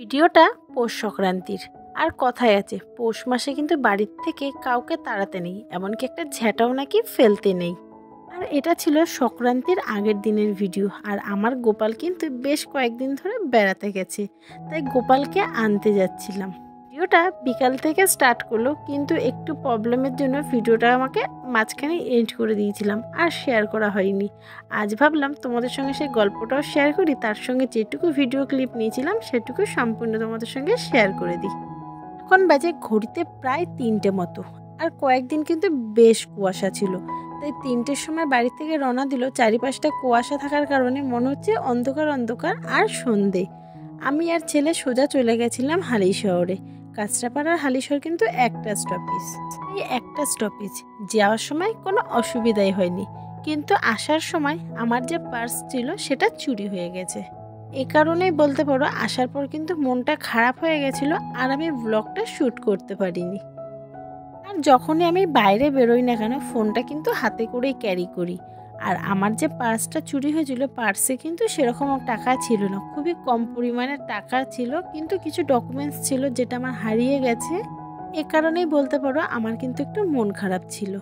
ভিডিওটা পৌষ সংক্রান্তির। আর কথায় আছে পৌষ মাসে কিন্তু বাড়ির থেকে কাউকে তাড়াতে নেই, এমনকি একটা ঝ্যাঁটাও নাকি ফেলতে নেই। আর এটা ছিল সংক্রান্তির আগের দিনের ভিডিও। আর আমার গোপাল কিন্তু বেশ কয়েকদিন ধরে বেড়াতে গেছে, তাই গোপালকে আনতে যাচ্ছিলাম। ভিডিওটা বিকাল থেকে স্টার্ট করলো, কিন্তু একটু প্রবলেমের জন্য ভিডিওটা আমাকে মাঝখানে এন্ড করে দিয়েছিলাম, আর শেয়ার করা হয়নি। আজ ভাবলাম তোমাদের সঙ্গে সেই গল্পটাও শেয়ার করি, তার সঙ্গে যেটুকু ভিডিও ক্লিপ নিয়েছিলাম সেটুকু সম্পূর্ণ তোমাদের সঙ্গে শেয়ার করে দিই। এখন বাজে ঘড়িতে প্রায় 3টে মতো। আর কয়েকদিন কিন্তু বেশ কুয়াশা ছিল, তাই 3টের সময় বাড়ি থেকে রওনা দিল। চারিপাশটা কুয়াশা থাকার কারণে মনে হচ্ছে অন্ধকার অন্ধকার আর সন্ধে। আমি আর ছেলে সোজা চলে গেছিলাম হালিশহরে। কাঁচরাপাড়ার হালিশহর কিন্তু একটা স্টপেজ। এই একটা স্টপেজ যাওয়ার সময় কোনো অসুবিধাই হয়নি, কিন্তু আসার সময় আমার যে পার্স ছিল সেটা চুরি হয়ে গেছে। এ কারণেই বলতে পারো আসার পর কিন্তু মনটা খারাপ হয়ে গেছিলো, আর আমি ব্লগটা শ্যুট করতে পারিনি। আর যখনই আমি বাইরে বেরোই না কেন ফোনটা কিন্তু হাতে করেই ক্যারি করি। আর আমার যে পার্সটা চুরি হয়েছিল, পার্সে কিন্তু সেরকম টাকা ছিল না, খুবই কম পরিমাণে টাকা ছিল, কিন্তু কিছু ডকুমেন্টস ছিল যেটা আমার হারিয়ে গেছে। এ কারণেই বলতে পারো আমার কিন্তু একটু মন খারাপ ছিল।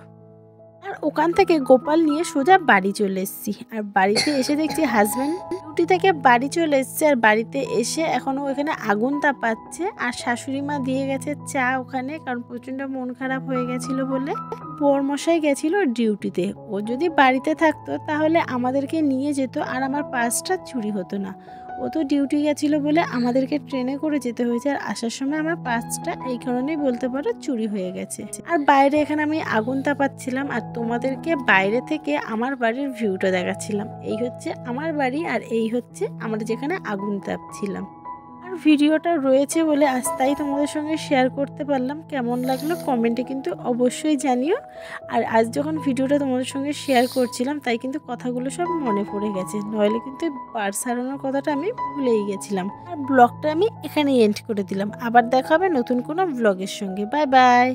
আর ওখান থেকে গোপাল নিয়ে সোজা বাড়ি চলে এসেছি। আর বাড়িতে এসে দেখছি হাজব্যান্ড ডিউটি থেকে বাড়ি চলে এসছে, আর বাড়িতে এসে এখনও ওখানে আগুন তাপাচ্ছে। আর শাশুড়ি মা দিয়ে গেছে চা ওখানে, কারণ প্রচণ্ড মন খারাপ হয়ে গেছিল বলে। বরমশাই গেছিল ডিউটিতে, ও যদি বাড়িতে থাকতো তাহলে আমাদেরকে নিয়ে যেত, আর আমার পার্সটা চুরি হতো না। ও তো ডিউটি গেছিলো বলে আমাদেরকে ট্রেনে করে যেতে হয়েছে, আর আসার সময় আমার পার্সটা এই কারণেই বলতে পারো চুরি হয়ে গেছে। আর বাইরে এখানে আমি আগুন তাপাচ্ছিলাম, আর তোমাদেরকে বাইরে থেকে আমার বাড়ির ভিউটা দেখাচ্ছিলাম। এই হচ্ছে আমার বাড়ি, আর এই হচ্ছে আমরা যেখানে আগুন তাপছিলাম। আর ভিডিওটা রয়েছে বলে আজ তাই তোমাদের সঙ্গে শেয়ার করতে পারলাম। কেমন লাগলো কমেন্টে কিন্তু অবশ্যই জানিও। আর আজ যখন ভিডিওটা তোমাদের সঙ্গে শেয়ার করছিলাম তাই কিন্তু কথাগুলো সব মনে পড়ে গেছে, নইলে কিন্তু পার্স হারানোর কথাটা আমি ভুলেই গেছিলাম। আর ব্লগটা আমি এখানেই এন্ড করে দিলাম। আবার দেখা হবে নতুন কোনো ব্লগের সঙ্গে। Bye bye.